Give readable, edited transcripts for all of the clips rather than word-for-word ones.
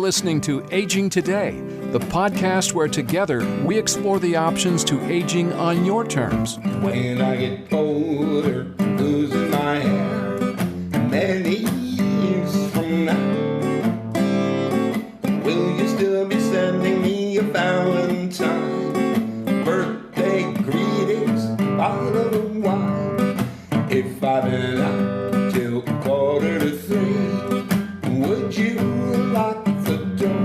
listening to Aging Today, the podcast where together we explore the options to aging on your terms. When I get older, losing my hair, many years from now, will you still be sending me a Valentine? Birthday greetings, bottle of wine. If I've been out till 2:45, would you lock the door?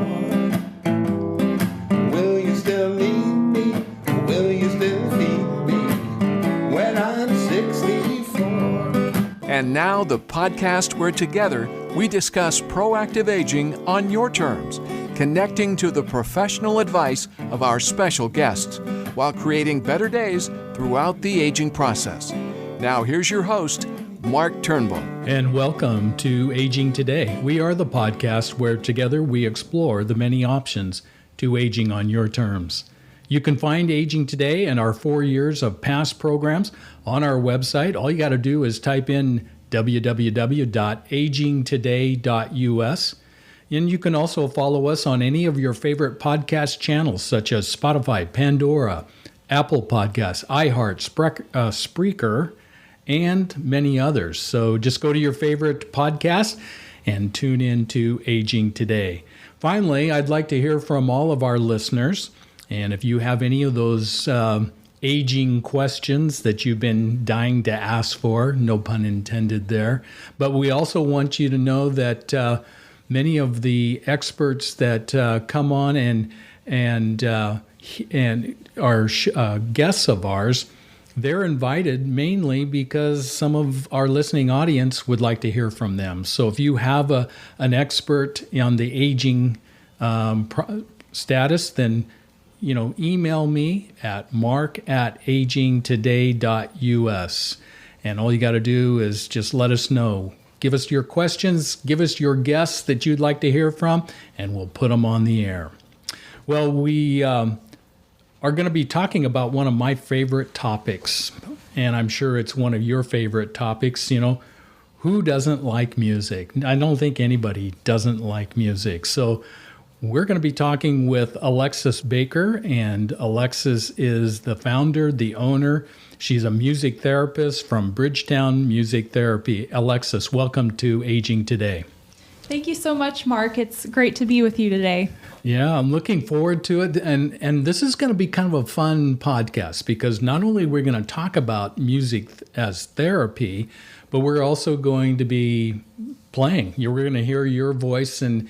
Will you still need me? Will you still feed me when I'm 64? And now the podcast where together we discuss proactive aging on your terms, connecting to the professional advice of our special guests while creating better days throughout the aging process. Now here's your host, Mark Turnbull. And welcome to Aging Today. We are the podcast where together we explore the many options to aging on your terms. You can find Aging Today and our 4 years of past programs on our website. All you got to do is type in www.agingtoday.us. And you can also follow us on any of your favorite podcast channels such as Spotify, Pandora, Apple Podcasts, iHeart, Spreaker, and many others. So just go to your favorite podcast and tune in to Aging Today. Finally, I'd like to hear from all of our listeners. And if you have any of those aging questions that you've been dying to ask for, no pun intended there. But we also want you to know that many of the experts that come on and are guests of ours, they're invited mainly because some of our listening audience would like to hear from them. So if you have an expert on the aging status, then email me at mark@agingtoday.us. And all you got to do is just let us know. Give us your questions, give us your guests that you'd like to hear from, and we'll put them on the air. Well, we are going to be talking about one of my favorite topics, and I'm sure it's one of your favorite topics. Who doesn't like music? I don't think anybody doesn't like music. So we're going to be talking with Alexis Baker, and Alexis is the founder, the owner. She's a music therapist from Bridgetown Music Therapy. Alexis, welcome to Aging Today. Thank you so much, Mark. It's great to be with you today. Yeah, I'm looking forward to it. And this is going to be kind of a fun podcast because not only we're going to talk about music as therapy, but we're also going to be playing. We're going to hear your voice, and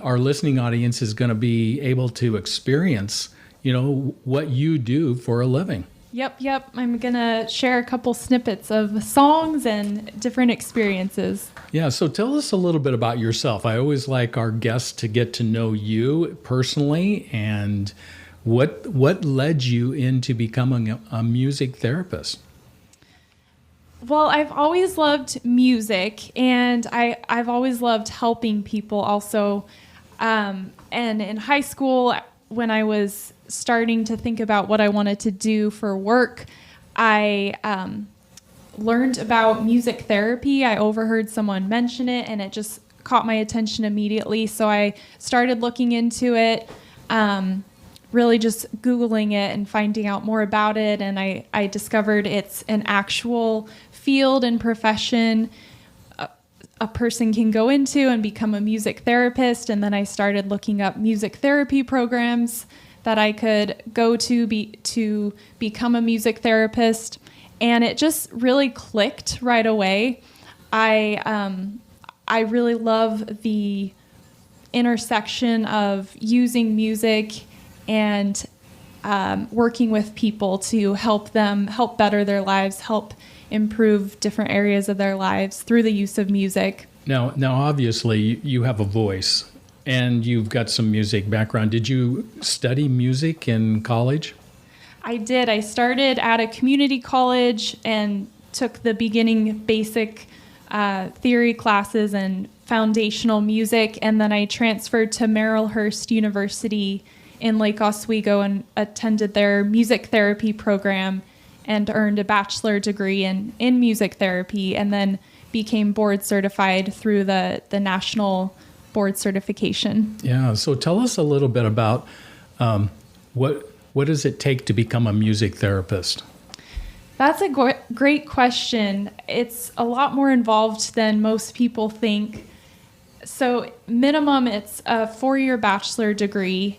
our listening audience is going to be able to experience, what you do for a living. Yep. I'm going to share a couple snippets of songs and different experiences. Yeah, so tell us a little bit about yourself. I always like our guests to get to know you personally, and what led you into becoming a music therapist? Well, I've always loved music, and I've always loved helping people also. And in high school, when I was starting to think about what I wanted to do for work, I learned about music therapy. I overheard someone mention it, and it just caught my attention immediately. So I started looking into it, really just Googling it and finding out more about it. And I discovered it's an actual field and profession a person can go into and become a music therapist. And then I started looking up music therapy programs that I could go to become a music therapist. And it just really clicked right away. I really love the intersection of using music and working with people to help better their lives, help improve different areas of their lives through the use of music. Now, obviously, you have a voice and you've got some music background. Did you study music in college? I did. I started at a community college and took the beginning basic theory classes and foundational music, and then I transferred to Marylhurst University in Lake Oswego and attended their music therapy program and earned a bachelor degree in music therapy, and then became board certified through the National board certification. Yeah. So tell us a little bit about what does it take to become a music therapist? That's a great question. It's a lot more involved than most people think. So minimum, it's a 4-year bachelor degree.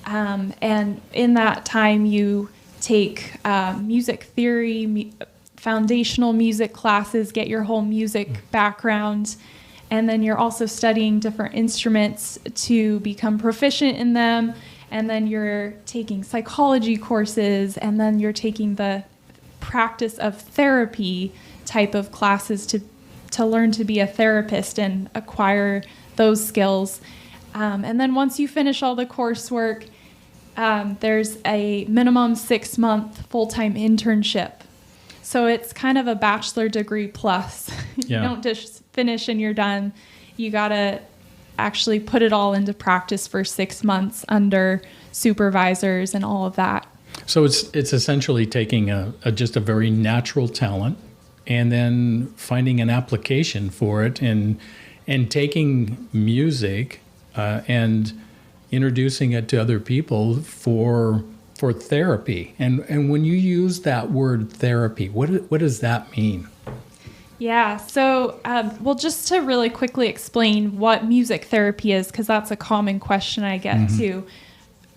And in that time, you take music theory, foundational music classes, get your whole music background. And then you're also studying different instruments to become proficient in them. And then you're taking psychology courses, and then you're taking the practice of therapy type of classes to learn to be a therapist and acquire those skills. And then once you finish all the coursework, there's a minimum 6-month full-time internship. So it's kind of a bachelor degree plus. Yeah. You don't just finish and you're done. You got to actually put it all into practice for 6 months under supervisors and all of that. So it's essentially taking just a very natural talent and then finding an application for it and taking music and introducing it to other people for therapy. And when you use that word therapy, what does that mean? Yeah, so well, just to really quickly explain what music therapy is, because that's a common question I get too.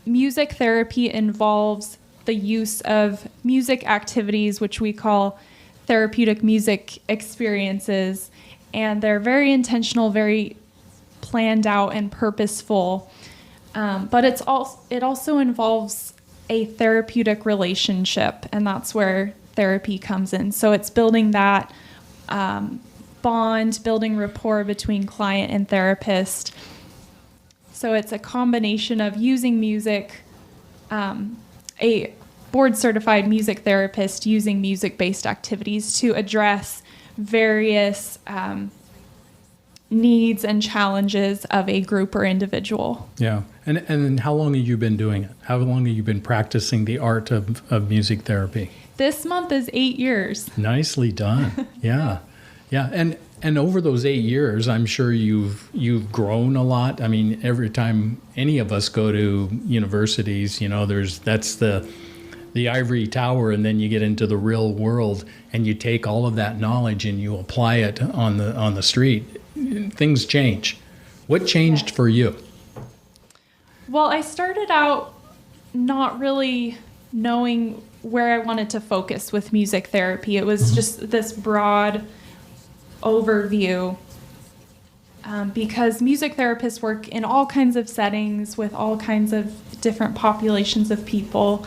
Music therapy involves the use of music activities, which we call therapeutic music experiences, and they're very intentional, very planned out and purposeful. But it also involves a therapeutic relationship, and that's where therapy comes in. So it's building that bond, building rapport between client and therapist. So it's a combination of using music, a board-certified music therapist using music-based activities to address various needs and challenges of a group or individual. Yeah. And how long have you been doing it? How long have you been practicing the art of music therapy? This month is 8 years. Nicely done. Yeah. Yeah. And over those 8 years, I'm sure you've grown a lot. I mean, every time any of us go to universities, that's the ivory tower, and then you get into the real world and you take all of that knowledge and you apply it on the street. Things change. What changed for you? Well, I started out not really knowing where I wanted to focus with music therapy. It was just this broad overview because music therapists work in all kinds of settings with all kinds of different populations of people.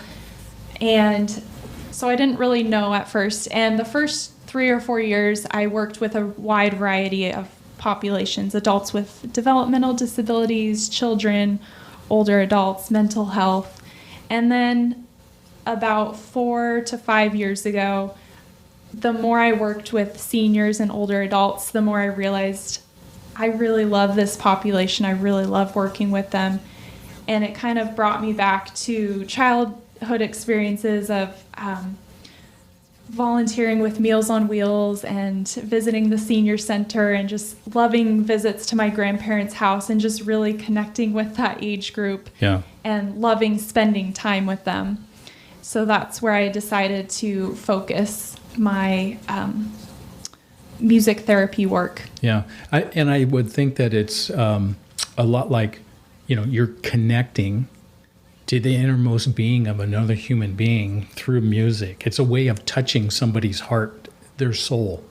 And so I didn't really know at first. And the first 3 or 4 years, I worked with a wide variety of populations, adults with developmental disabilities, children, older adults, mental health. And then about 4 to 5 years ago, the more I worked with seniors and older adults, the more I realized I really love this population. I really love working with them. And it kind of brought me back to childhood experiences of volunteering with Meals on Wheels and visiting the senior center and just loving visits to my grandparents' house and just really connecting with that age group and loving spending time with them. So that's where I decided to focus my music therapy work. Yeah. I would think that it's a lot like, you're connecting to the innermost being of another human being through music. It's a way of touching somebody's heart, their soul.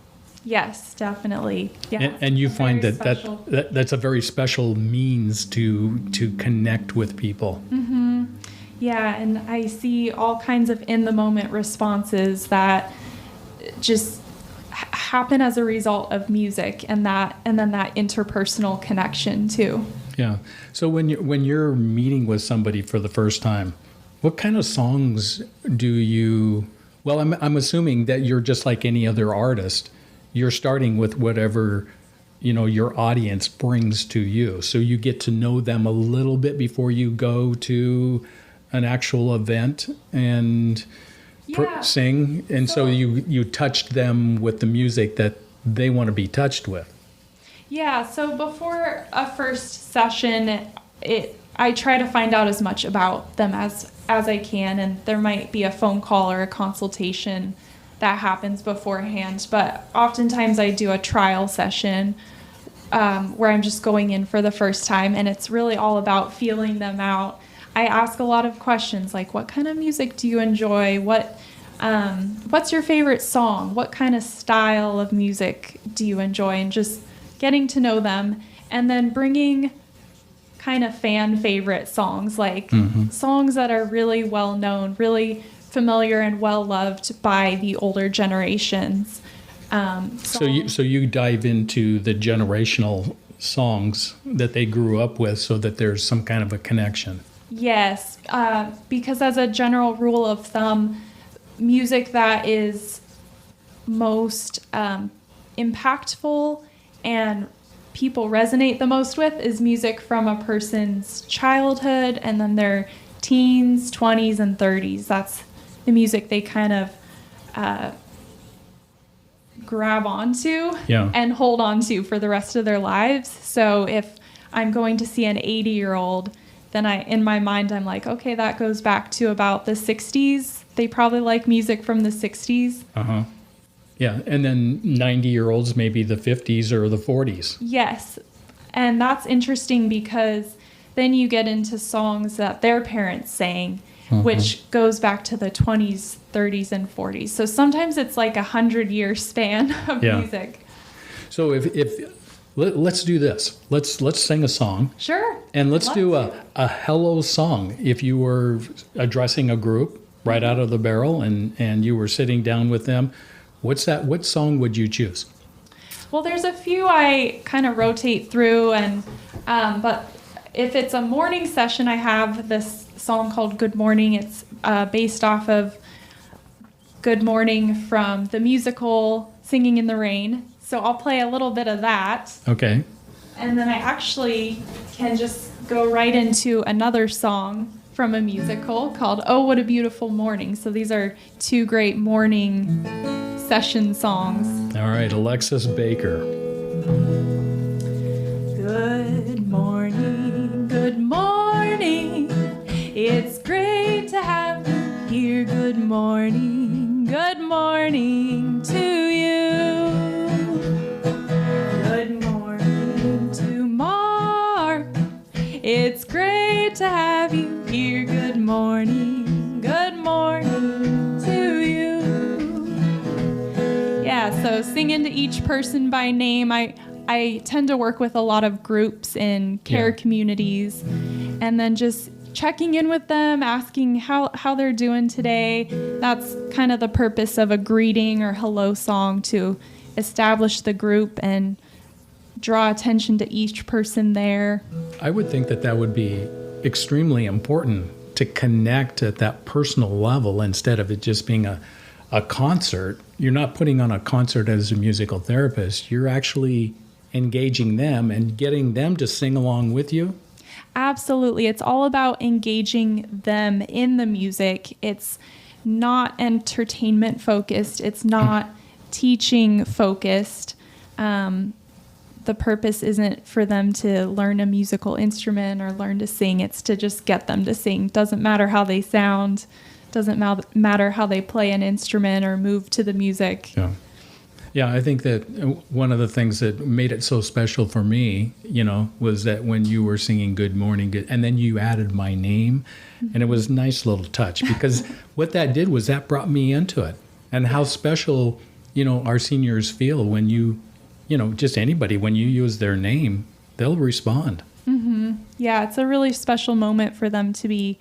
Yes, definitely. Yeah. And you find that's a very special means to connect with people. Mm-hmm. Yeah, and I see all kinds of in-the-moment responses that just happen as a result of music and then that interpersonal connection too. Yeah. So when you're meeting with somebody for the first time, what kind of songs do you? Well, I'm assuming that you're just like any other artist. You're starting with whatever your audience brings to you. So you get to know them a little bit before you go to an actual event and sing. And so you touched them with the music that they want to be touched with. Yeah, so before a first session, I try to find out as much about them as I can, and there might be a phone call or a consultation that happens beforehand, but oftentimes I do a trial session where I'm just going in for the first time, and it's really all about feeling them out. I ask a lot of questions like, what kind of music do you enjoy? What's your favorite song? What kind of style of music do you enjoy? And just getting to know them, and then bringing kind of fan favorite songs, like songs that are really well known, really familiar and well loved by the older generations. So you dive into the generational songs that they grew up with, so that there's some kind of a connection. Yes, because as a general rule of thumb, music that is most impactful and people resonate the most with is music from a person's childhood and then their teens, 20s, and 30s. That's the music they kind of grab onto and hold onto for the rest of their lives. So if I'm going to see an 80-year-old, then in my mind, I'm like, okay, that goes back to about the 60s. They probably like music from the 60s. Uh-huh. Yeah, and then 90-year-olds, maybe the 50s or the 40s. Yes, and that's interesting because then you get into songs that their parents sang, which goes back to the 20s, 30s, and 40s. So sometimes it's like 100-year span of music. So let's do this. Let's sing a song. Sure. And let's do a hello song. If you were addressing a group right out of the barrel and you were sitting down with them, what song would you choose? Well, there's a few I kind of rotate through, and but if it's a morning session, I have this song called Good Morning. It's based off of Good Morning from the musical Singing in the Rain. So I'll play a little bit of that. Okay. And then I actually can just go right into another song from a musical called Oh, What a Beautiful Morning. So these are two great morning session songs. All right, Alexis Baker. Good morning, good morning. It's great to have you here. Good morning to you. Good morning to Mark. It's great to have you here. Good morning to you. Yeah, so singing to each person by name. I tend to work with a lot of groups in care communities, and then just checking in with them, asking how they're doing today. That's kind of the purpose of a greeting or hello song, to establish the group and draw attention to each person there. I would think that would be extremely important, to connect at that personal level instead of it just being a concert. You're not putting on a concert as a musical therapist. You're actually engaging them and getting them to sing along with you. Absolutely. It's all about engaging them in the music. It's not entertainment focused. It's not teaching focused. The purpose isn't for them to learn a musical instrument or learn to sing. It's to just get them to sing. Doesn't matter how they sound. Doesn't matter how they play an instrument or move to the music. Yeah, I think that one of the things that made it so special for me, was that when you were singing Good Morning, and then you added my name, and it was a nice little touch, because what that did was that brought me into it, and how special, our seniors feel when just anybody, when you use their name, they'll respond. Mm-hmm. Yeah, it's a really special moment for them to be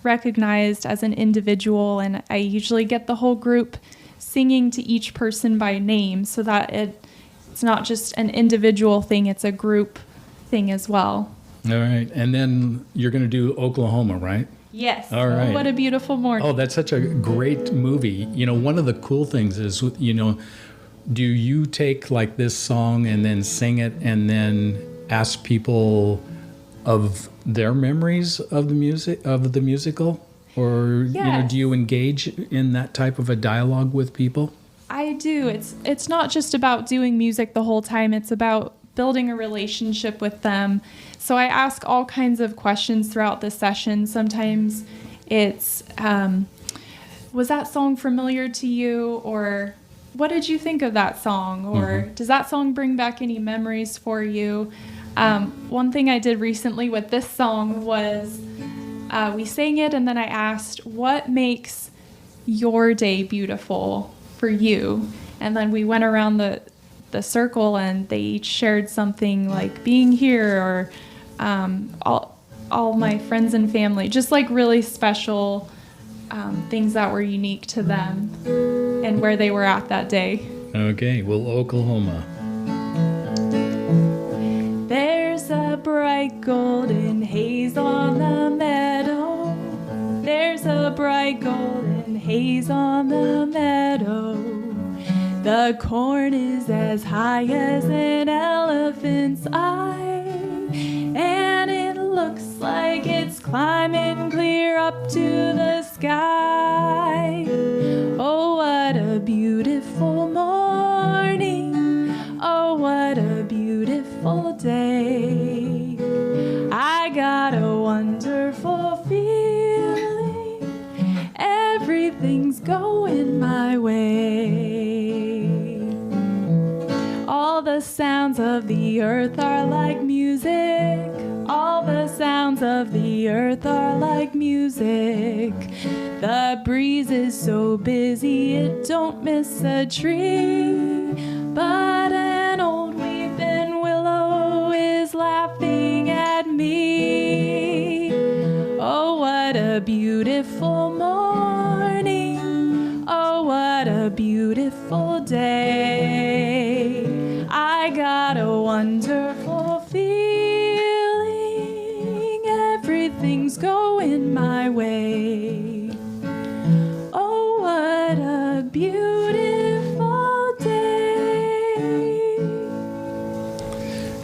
recognized as an individual, and I usually get the whole group singing to each person by name, so that it's not just an individual thing, it's a group thing as well. All right. And then you're going to do Oklahoma, right? Yes. All right. What a Beautiful Morning. Oh, that's such a great movie. One of the cool things is, do you take like this song and then sing it and then ask people of their memories of the musical? Or do you engage in that type of a dialogue with people? I do. It's not just about doing music the whole time. It's about building a relationship with them. So I ask all kinds of questions throughout the session. Sometimes it's, was that song familiar to you? Or what did you think of that song? Or does that song bring back any memories for you? One thing I did recently with this song was we sang it, and then I asked, what makes your day beautiful for you? And then we went around the circle, and they each shared something like being here, or all my friends and family, just like really special things that were unique to them and where they were at that day. Okay, well, Oklahoma. There's a bright golden haze on the meadow. There's a bright golden haze on the meadow. The corn is as high as an elephant's eye, and it looks like it's climbing clear up to the sky. Oh, what a beautiful morning. Oh, what a beautiful day. I got a wonderful feeling. Everything's going my way. All the sounds of the earth are like music. All the sounds of the earth are like music. The breeze is so busy it don't miss a tree. But an old weeping willow is laughing at me. Oh, what a beautiful morning. Oh, what a beautiful day. I got a wonderful feeling. Everything's going my way. Oh, what a beautiful day.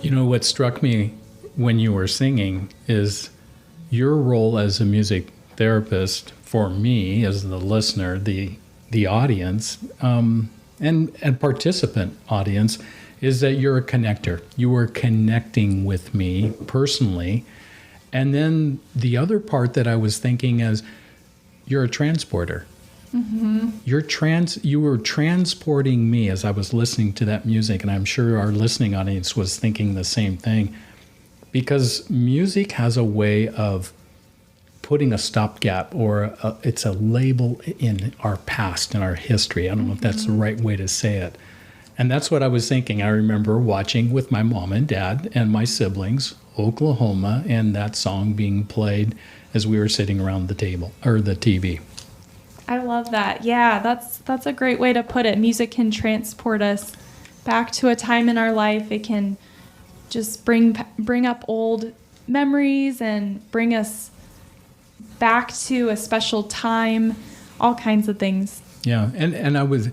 You know, what struck me when you were singing is your role as a music therapist for me as the listener, the audience, and participant audience, is that you're a connector. You are connecting with me personally. And then the other part that I was thinking is you're a transporter. You were transporting me as I was listening to that music, and I'm sure our listening audience was thinking the same thing, because music has a way of putting a stopgap, or it's a label in our past, in our history. I don't know if that's the right way to say it. And that's what I was thinking. I remember watching with my mom and dad and my siblings, Oklahoma, and that song being played as we were sitting around the table, or the TV. I love that. Yeah, that's a great way to put it. Music can transport us back to a time in our life. It can just bring up old memories and bring us back to a special time, all kinds of things. Yeah, and I was,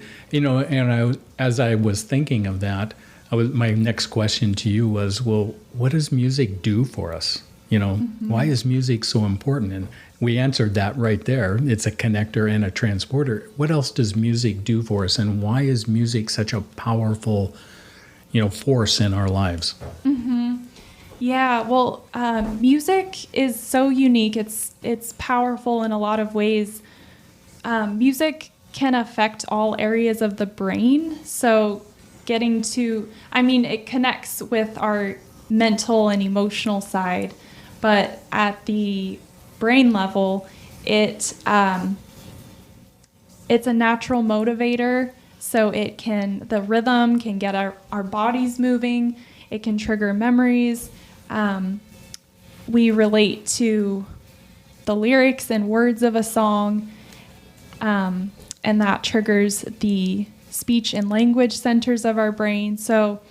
as I was thinking of that, my next question to you was, well, what does music do for us? Why is music so important? And we answered that right there. It's a connector and a transporter. What else does music do for us, and why is music such a powerful, force in our lives? Yeah, well, music is so unique. It's powerful in a lot of ways. Music can affect all areas of the brain. So it connects with our mental and emotional side, but at the brain level, it's a natural motivator. So the rhythm can get our bodies moving. It can trigger memories. We relate to the lyrics and words of a song, and that triggers the speech and language centers of our brain. So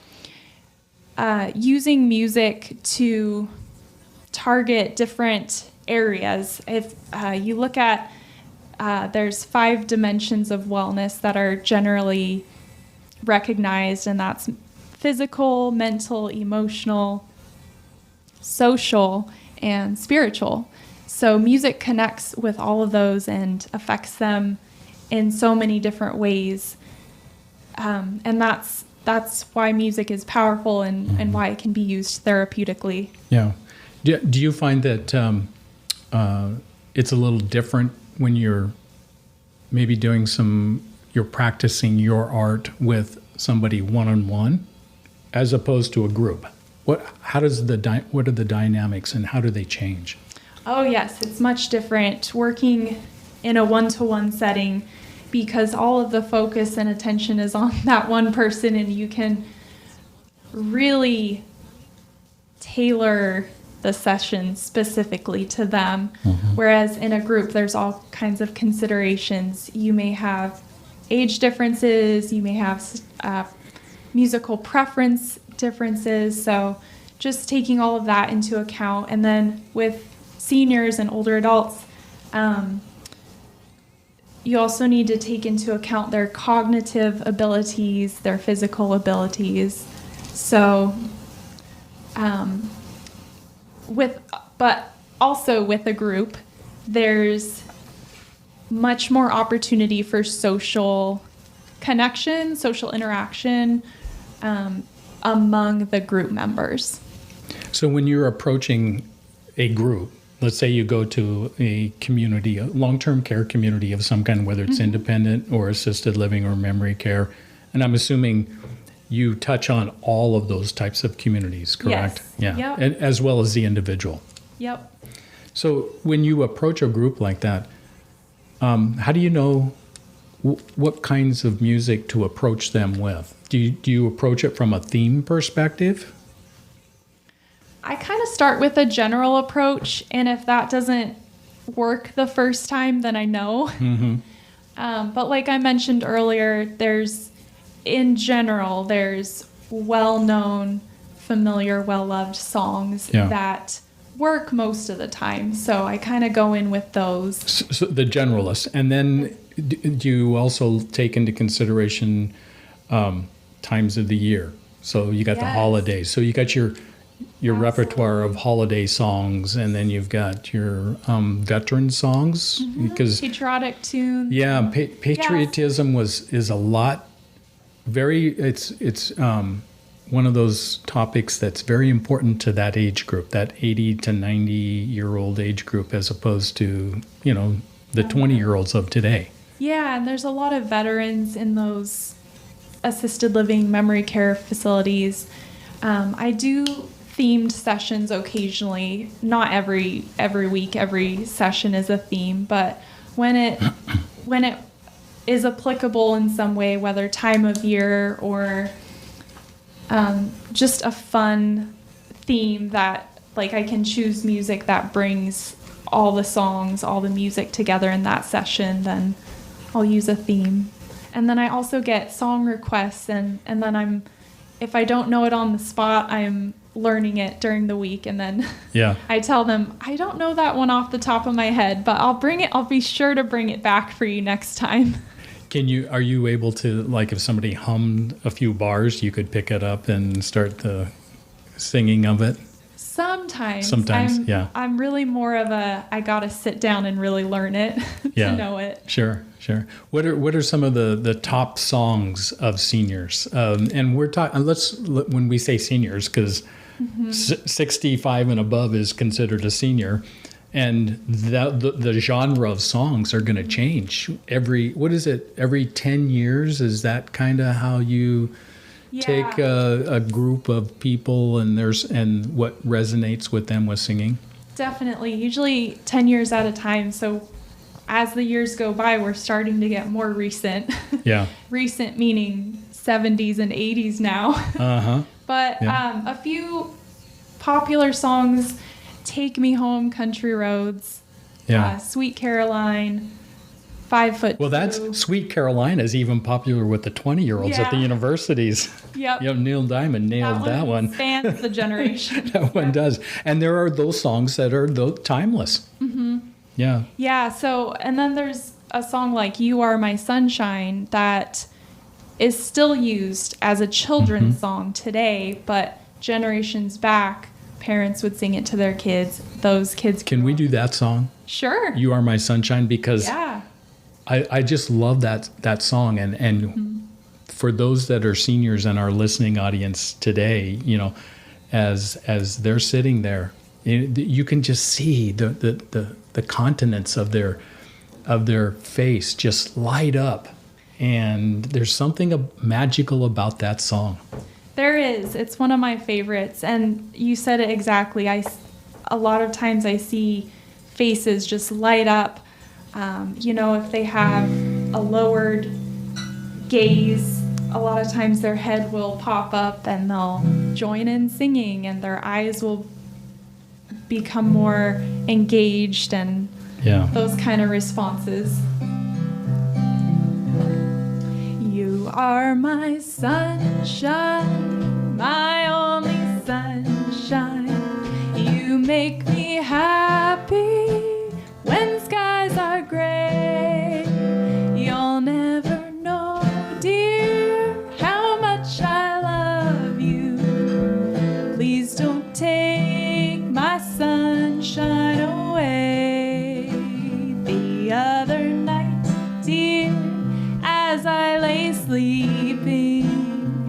using music to target different areas. If you look at, there's 5 dimensions of wellness that are generally recognized, and that's physical, mental, emotional, social, and spiritual. So music connects with all of those and affects them in so many different ways. And that's that's why music is powerful and why it can be used therapeutically. Yeah. Do you find that it's a little different when you're maybe you're practicing your art with somebody one-on-one as opposed to a group? What are the dynamics and how do they change? Oh yes, it's much different working in a one-to-one setting because all of the focus and attention is on that one person, and you can really tailor the session specifically to them. Whereas in a group, there's all kinds of considerations. You may have age differences, you may have musical preference differences. So just taking all of that into account. And then with seniors and older adults, you also need to take into account their cognitive abilities, their physical abilities. So, but also with a group, there's much more opportunity for social connection, social interaction among the group members. So when you're approaching a group, let's say you go to a community, a long-term care community of some kind, whether it's independent or assisted living or memory care, and I'm assuming you touch on all of those types of communities, correct? Yes. Yeah. Yep. And, as well as the individual. Yep. So when you approach a group like that, how do you know what kinds of music to approach them with? Do you approach it from a theme perspective? I kind of start with a general approach, and if that doesn't work the first time, then I know. But like I mentioned earlier, there's well-known, familiar, well-loved songs that work most of the time. So I kind of go in with those. So the generalists. And then do you also take into consideration times of the year? So you got the holidays. So you got your repertoire of holiday songs, and then you've got your veteran songs. Because patriotic tunes. Yeah, patriotism is a lot. It's one of those topics that's very important to that age group, that 80 to 90-year-old age group, as opposed to, the 20-year-olds of today. Yeah, and there's a lot of veterans in those assisted living memory care facilities. I do themed sessions occasionally, not every week, every session is a theme, but when it is applicable in some way, whether time of year or just a fun theme that, like, I can choose music that brings all the songs, all the music together in that session, then I'll use a theme. And then I also get song requests, and then if I don't know it on the spot, I'm learning it during the week, and then I tell them, I don't know that one off the top of my head, but I'll be sure to bring it back for you next time. Are you able to, like, if somebody hummed a few bars, you could pick it up and start the singing of it? Sometimes, I'm really more of I gotta sit down and really learn it to know it. Sure. What are some of the top songs of seniors? And we're talking. When we say seniors, because 65 and above is considered a senior, and the genre of songs are going to change every 10 years? Is that kind of how you take a group of people and what resonates with them with singing? Definitely, usually 10 years at a time. So as the years go by, we're starting to get more recent. Yeah. Recent meaning 70s and 80s now. But a few popular songs: Take Me Home, Country Roads, Sweet Caroline, 5 Foot. Well, Sweet Caroline is even popular with the 20-year-olds at the universities. Yep. Neil Diamond nailed that one. Spans the generation. That one does. And there are those songs that are timeless. Yeah. Yeah. So, and then there's a song like You Are My Sunshine that is still used as a children's song today, but generations back, parents would sing it to their kids. Those kids. Can we do that song? Sure. You Are My Sunshine, because I just love that song, and for those that are seniors in our listening audience today, as they're sitting there, you can just see the countenance of their face just light up. And there's something magical about that song. There is. It's one of my favorites. And you said it exactly. A lot of times I see faces just light up. If they have a lowered gaze, a lot of times their head will pop up and they'll join in singing, and their eyes will become more engaged, and those kind of responses. You are my sunshine, my only sunshine. You make me happy when skies are gray. You'll never know, dear, how much I love you. Please don't take my sunshine away. The other night, dear, as I lay sleeping,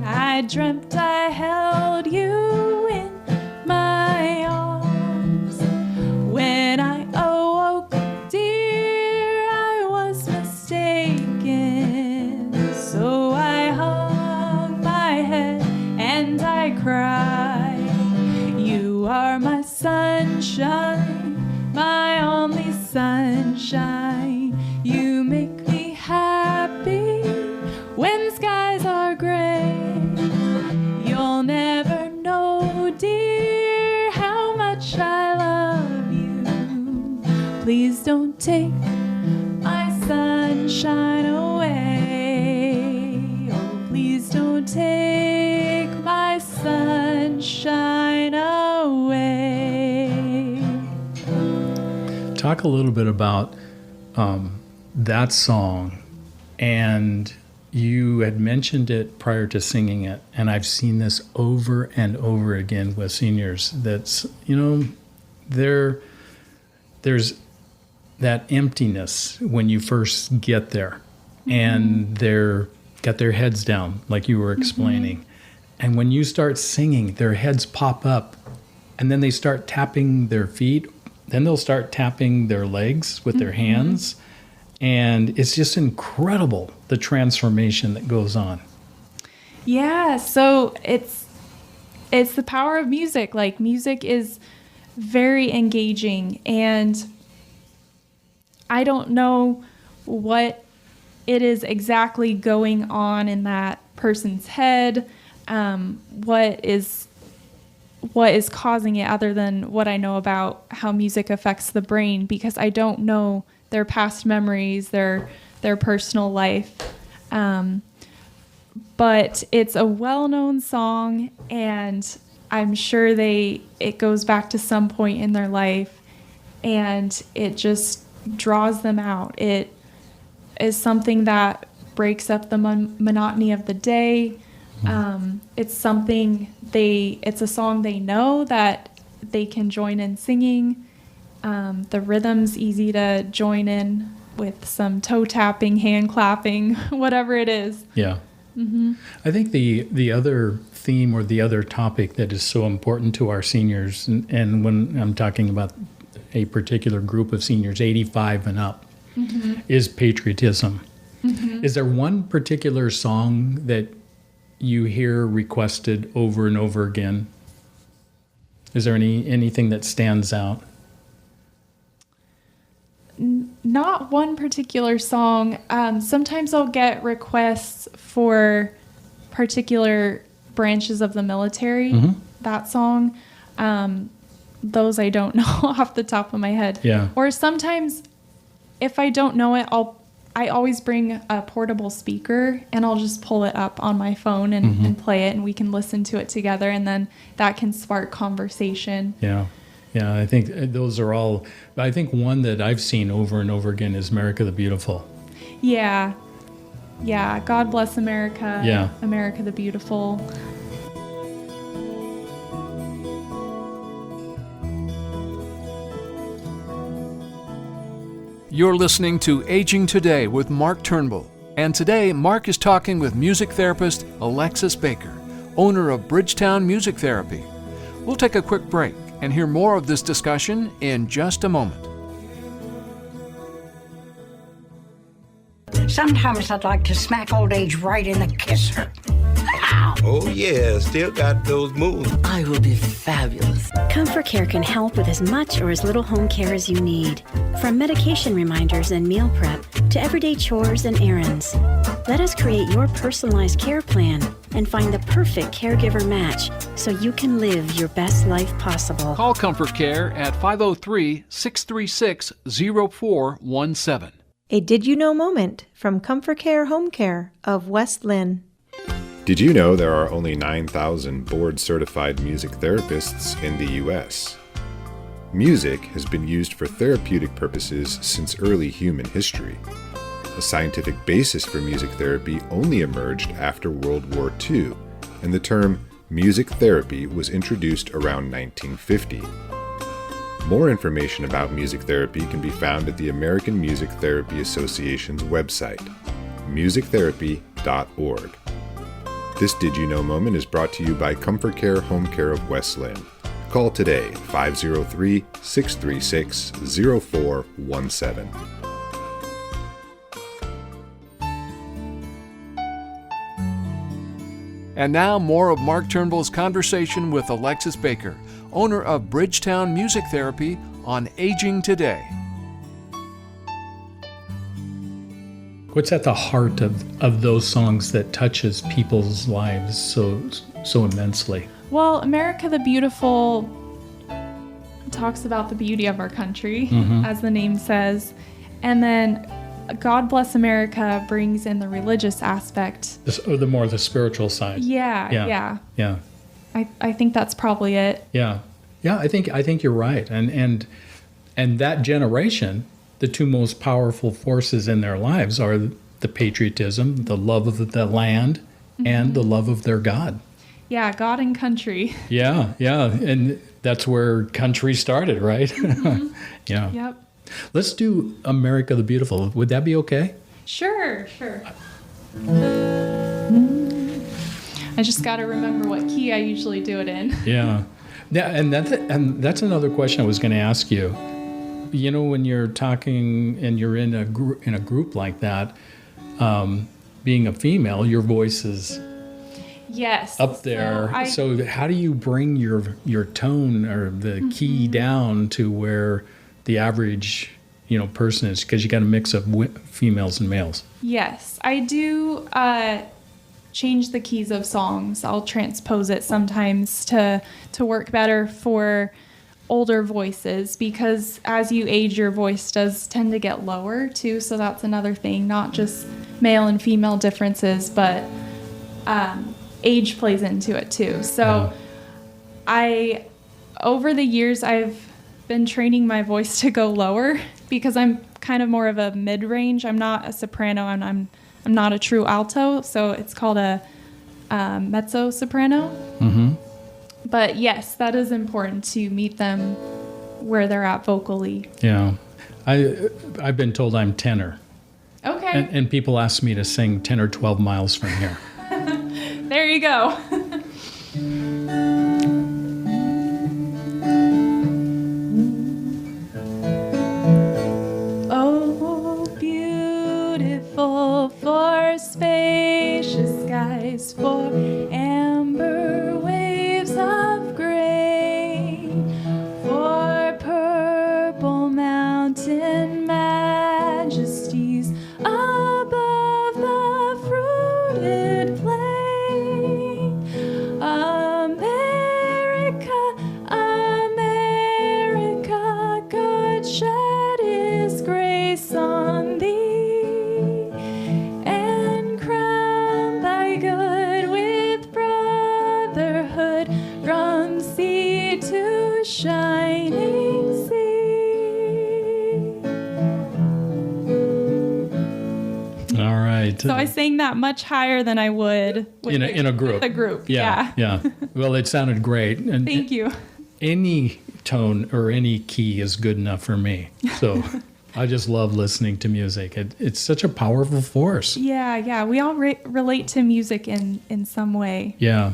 I dreamt I held you in my arms. When I awoke, dear, I was mistaken. So I hung my head and I cried. You are my sunshine, my only sunshine. You make me happy when skies are gray. You'll never know, dear, how much I love you. Please don't take my sunshine away. Oh, please don't take my sunshine away. Talk a little bit about that song. And you had mentioned it prior to singing it, and I've seen this over and over again with seniors. That's, there's that emptiness when you first get there, and they're got their heads down, like you were explaining. And when you start singing, their heads pop up, and then they start tapping their feet. Then they'll start tapping their legs with their hands. And it's just incredible, the transformation that goes on. Yeah, so it's the power of music. Like, music is very engaging, and I don't know what it is exactly going on in that person's head, what is causing it, other than what I know about how music affects the brain, because I don't know their past memories, their personal life. But it's a well-known song, and I'm sure it goes back to some point in their life, and it just draws them out. It is something that breaks up the monotony of the day. It's something it's a song they know that they can join in singing. The rhythm's easy to join in with some toe tapping, hand clapping, whatever it is. Yeah. I think the other theme or the other topic that is so important to our seniors, and when I'm talking about a particular group of seniors, 85 and up, is patriotism. Is there one particular song that you hear requested over and over again? Is there anything that stands out? Not one particular song. Sometimes I'll get requests for particular branches of the military, that song. Those I don't know off the top of my head. Yeah. Or sometimes if I don't know it, I always bring a portable speaker, and I'll just pull it up on my phone and play it, and we can listen to it together, and then that can spark conversation. Yeah. Yeah, I think those are all. I think one that I've seen over and over again is America the Beautiful. Yeah. Yeah. God bless America. Yeah. America the Beautiful. You're listening to Aging Today with Mark Turnbull. And today, Mark is talking with music therapist Alexis Baker, owner of Bridgetown Music Therapy. We'll take a quick break and hear more of this discussion in just a moment. Sometimes I'd like to smack old age right in the kisser. Ow! Oh yeah, still got those moves. I will be fabulous. Comfort Care can help with as much or as little home care as you need. From medication reminders and meal prep to everyday chores and errands. Let us create your personalized care plan and find the perfect caregiver match so you can live your best life possible. Call Comfort Care at 503-636-0417. A Did You Know moment from Comfort Care Home Care of West Lynn. Did you know there are only 9,000 board-certified music therapists in the U.S.? Music has been used for therapeutic purposes since early human history. A scientific basis for music therapy only emerged after World War II, and the term music therapy was introduced around 1950. More information about music therapy can be found at the American Music Therapy Association's website, musictherapy.org. This Did You Know moment is brought to you by Comfort Care Home Care of West Lynn. Call today, 503-636-0417. And now more of Mark Turnbull's conversation with Alexis Baker, owner of Bridgetown Music Therapy, on Aging Today. What's at the heart of those songs that touches people's lives so immensely? Well, America the Beautiful talks about the beauty of our country, as the name says. And then God Bless America brings in the religious aspect. Or the spiritual side. Yeah. I think that's probably it. Yeah. I think you're right. And that generation, the two most powerful forces in their lives are the patriotism, the love of the land, and the love of their God. Yeah, God and country. Yeah. And that's where country started, right? Yeah. Yep. Let's do America the Beautiful. Would that be okay? Sure. I just got to remember what key I usually do it in. Yeah, and that's another question I was going to ask you. You know, when you're talking and you're in a group like that, being a female, your voice is up there. So how do you bring your tone or the key down to where the average person is? Because you got a mix of females and males. Yes, I do change the keys of songs. I'll transpose it sometimes to work better for older voices, because as you age, your voice does tend to get lower too. So that's another thing, not just male and female differences, but age plays into it too. So over the years, I've been training my voice to go lower because I'm kind of more of a mid-range. I'm not a soprano, and I'm not a true alto, so it's called a mezzo-soprano. Mm-hmm. But yes, that is important to meet them where they're at vocally. Yeah. I've been told I'm tenor. Okay. And people ask me to sing 10 or 12 miles from here. There you go. For spacious skies, for amber waves of grain, for purple mountain majesties above the fruited plain. America, God shed His grace on thee. Shining sea. All right. So I sang that much higher than I would in a group. With a group. Yeah. Well, it sounded great. And thank you. Any tone or any key is good enough for me. So I just love listening to music. It's such a powerful force. Yeah. We all relate to music in some way. Yeah.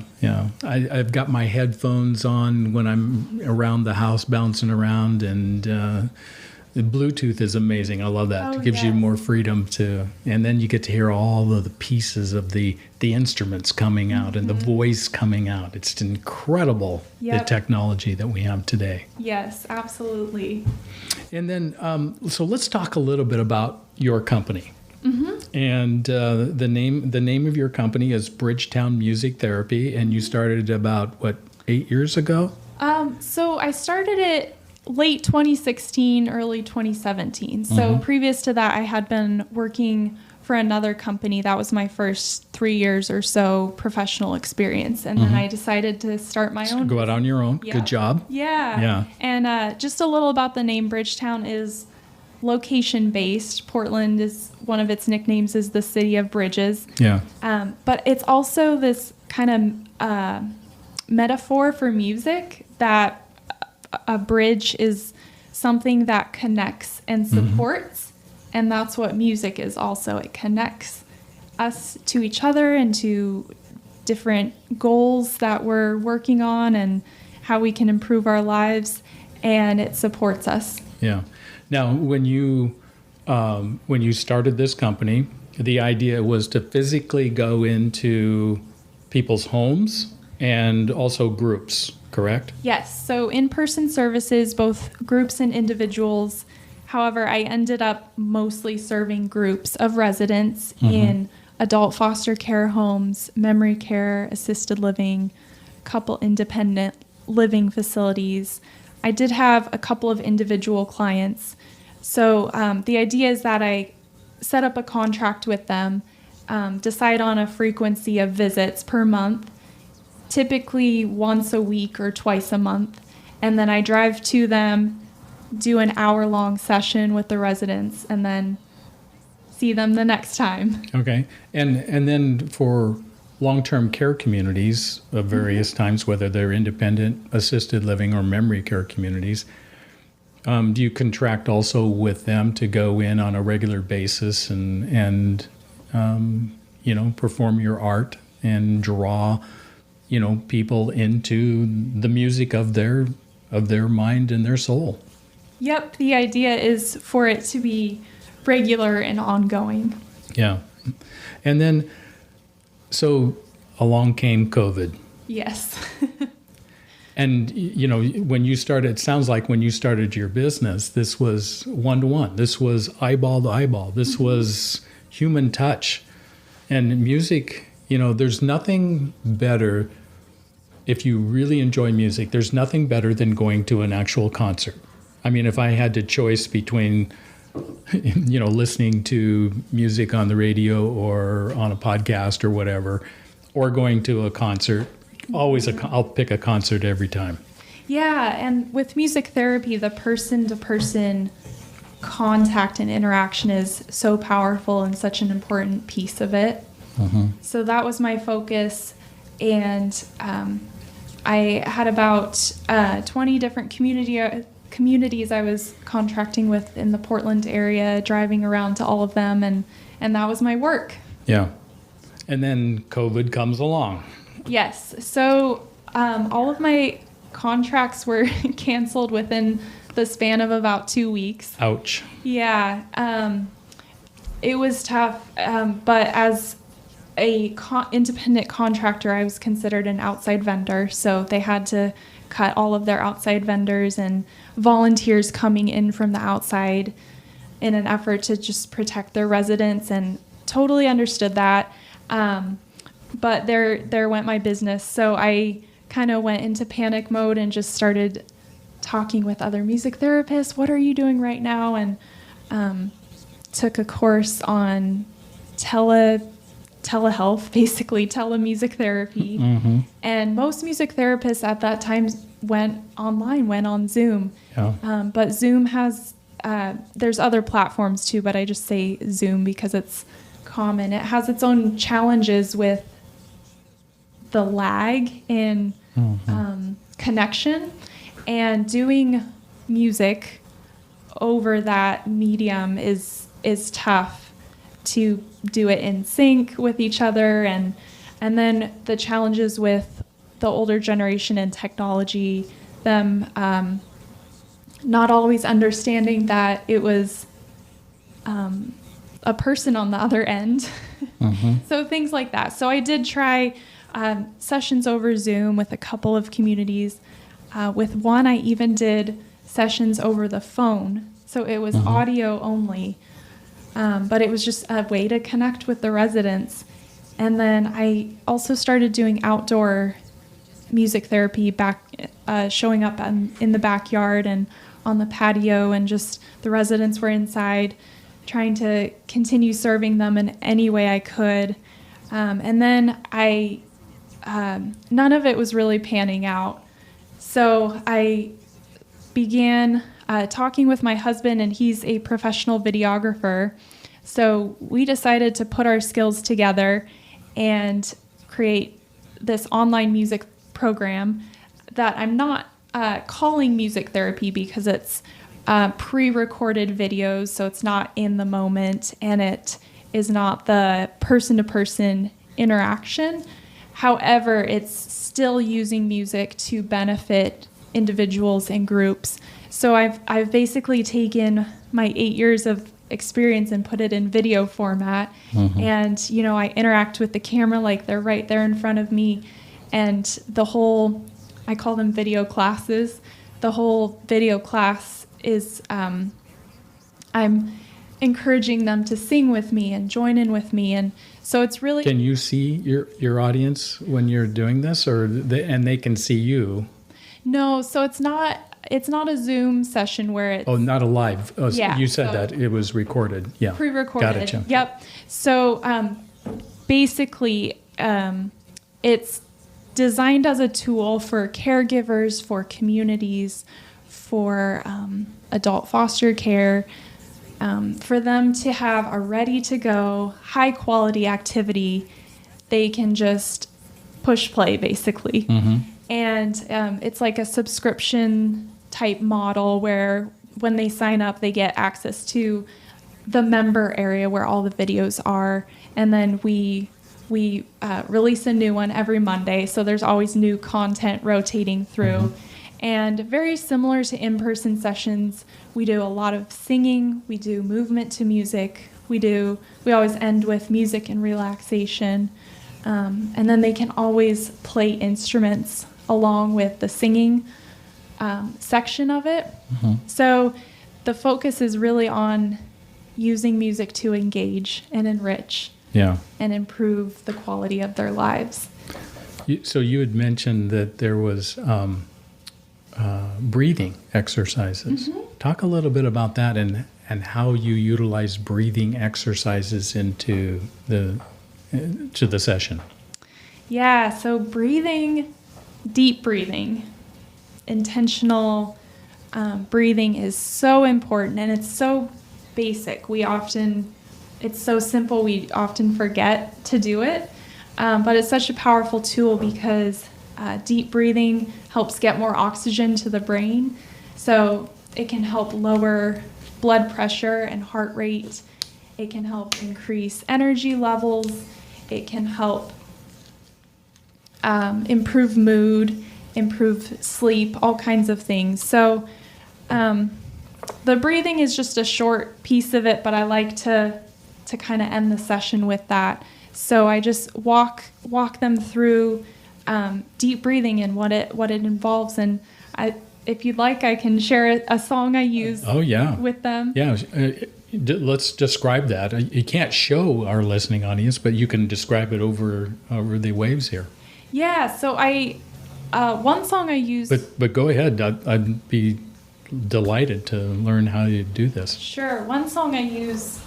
I've got my headphones on when I'm around the house bouncing around, and the Bluetooth is amazing. I love that. It gives you more freedom and then you get to hear all of the pieces of the instruments coming out and the voice coming out. It's incredible, the technology that we have today. Yes, absolutely. And then, so let's talk a little bit about your company. And the name of your company is Bridgetown Music Therapy, and you started about 8 years ago? So I started it late 2016, early 2017. So previous to that, I had been working for another company. That was my first 3 years or so professional experience. And then I decided to start my own. Go out on your own. Yeah. Good job. Yeah. And just a little about the name. Bridgetown is location-based. Portland is one of its nicknames is the city of bridges. Yeah. But it's also this kind of metaphor for music, that a bridge is something that connects and supports. And that's what music is also. It connects us to each other and to different goals that we're working on and how we can improve our lives. And it supports us. Yeah. Now, when you started this company, the idea was to physically go into people's homes and also groups, correct? Yes. So in-person services, both groups and individuals. However, I ended up mostly serving groups of residents in adult foster care homes, memory care, assisted living, couple independent living facilities. I did have a couple of individual clients. So the idea is that I set up a contract with them, decide on a frequency of visits per month, typically once a week or twice a month. And then I drive to them, do an hour-long session with the residents, and then see them the next time. Okay. And then for long-term care communities of various times, whether they're independent, assisted living, or memory care communities, do you contract also with them to go in on a regular basis and perform your art and draw, people into the music of their mind and their soul? Yep, the idea is for it to be regular and ongoing. Yeah. And then, so along came COVID. Yes. And, when you started, it sounds like when you started your business, this was one-to-one. This was eyeball to eyeball. This was human touch. And music, there's nothing better, if you really enjoy music, there's nothing better than going to an actual concert. I mean, if I had to choice between, listening to music on the radio or on a podcast or whatever, or going to a concert, I'll pick a concert every time. Yeah, and with music therapy, the person-to-person contact and interaction is so powerful and such an important piece of it. So that was my focus, and I had about 20 different communities I was contracting with in the Portland area, driving around to all of them, and that was my work. Yeah. And then COVID comes along. Yes. So all of my contracts were canceled within the span of about 2 weeks. Ouch. Yeah. It was tough. But as a independent contractor, I was considered an outside vendor. So they had to cut all of their outside vendors and volunteers coming in from the outside in an effort to just protect their residents, and totally understood that. But there went my business. So I kind of went into panic mode and just started talking with other music therapists. What are you doing right now? And took a course on telehealth, basically telemusic therapy. And most music therapists at that time went online, went on Zoom. Yeah. But Zoom has, there's other platforms too, but I just say Zoom because it's common. It has its own challenges with the lag in connection, and doing music over that medium is tough to do it in sync with each other, and then the challenges with the older generation and technology, them not always understanding that it was a person on the other end. So things like that. So I did try sessions over Zoom with a couple of communities. With one, I even did sessions over the phone. So it was audio only, but it was just a way to connect with the residents. And then I also started doing outdoor music therapy, showing up in the backyard and on the patio, and just the residents were inside, trying to continue serving them in any way I could. And then none of it was really panning out. So I began talking with my husband, and he's a professional videographer. So we decided to put our skills together and create this online music program that I'm not calling music therapy, because it's pre-recorded videos, so it's not in the moment, and it is not the person-to-person interaction. However, it's still using music to benefit individuals and groups. So I've basically taken my 8 years of experience and put it in video format. And, I interact with the camera like they're right there in front of me. And I call them video classes. The whole video class is, I'm encouraging them to sing with me and join in with me. And so it's really... Can you see your audience when you're doing this, and they can see you? No, so it's not a Zoom session where it's... Oh, not a live. Oh, yeah, you said that it was recorded. Yeah. Pre-recorded. Gotcha. Yep. So basically, it's designed as a tool for caregivers, for communities, for adult foster care, for them to have a ready-to-go, high-quality activity. They can just push play, basically. And it's like a subscription-type model where when they sign up, they get access to the member area where all the videos are. And then we release a new one every Monday, so there's always new content rotating through. And very similar to in-person sessions, we do a lot of singing, we do movement to music, we always end with music and relaxation, and then they can always play instruments along with the singing section of it. So the focus is really on using music to engage and enrich and improve the quality of their lives. So you had mentioned that there was breathing exercises. Talk a little bit about that and how you utilize breathing exercises into the session. Yeah, so deep breathing, intentional breathing is so important, and it's so basic. It's so simple, we often forget to do it, but it's such a powerful tool because deep breathing helps get more oxygen to the brain, so it can help lower blood pressure and heart rate. It can help increase energy levels. It can help improve mood, improve sleep, all kinds of things. So the breathing is just a short piece of it, but I like to kind of end the session with that. So I just walk them through deep breathing and what it involves. And if you'd like, I can share a song I use with them. Yeah, let's describe that. You can't show our listening audience, but you can describe it over the waves here. Yeah, so one song I use... But go ahead. I'd be delighted to learn how you do this. Sure. One song I use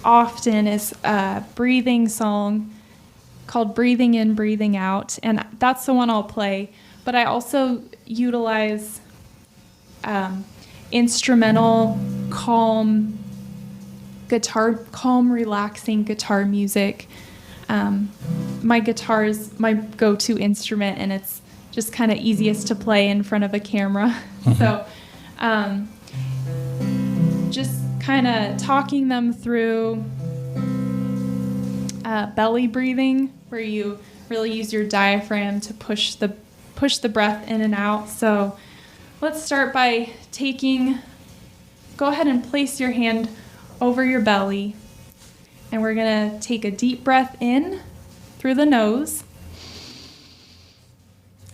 often is a breathing song called Breathing In, Breathing Out, and that's the one I'll play. But I also utilize instrumental, calm, relaxing guitar music. My guitar is my go-to instrument, and it's just kind of easiest to play in front of a camera. So just kind of talking them through belly breathing, where you really use your diaphragm to push the breath in and out. So let's start by go ahead and place your hand over your belly, and we're going to take a deep breath in through the nose,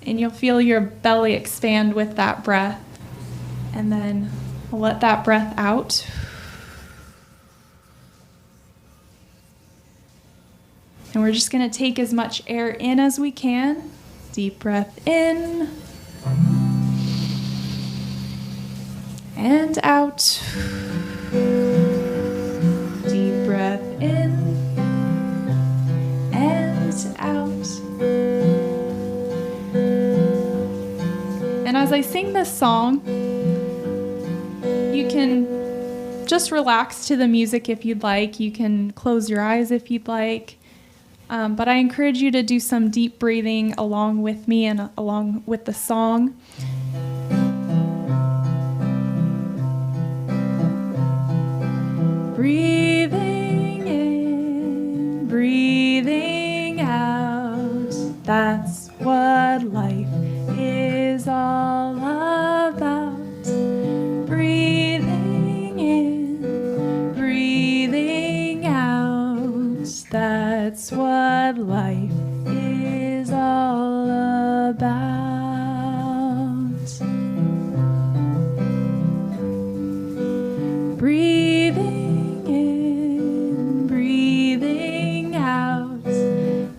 and you'll feel your belly expand with that breath, and then let that breath out. And we're just going to take as much air in as we can. Deep breath in and out. Deep breath in and out. And as I sing this song, you can just relax to the music if you'd like. You can close your eyes if you'd like. But I encourage you to do some deep breathing along with me and along with the song. Breathing in, breathing out. That's what life is all about. Breathing in, breathing out. That's what life is all about. Breathing in, breathing out.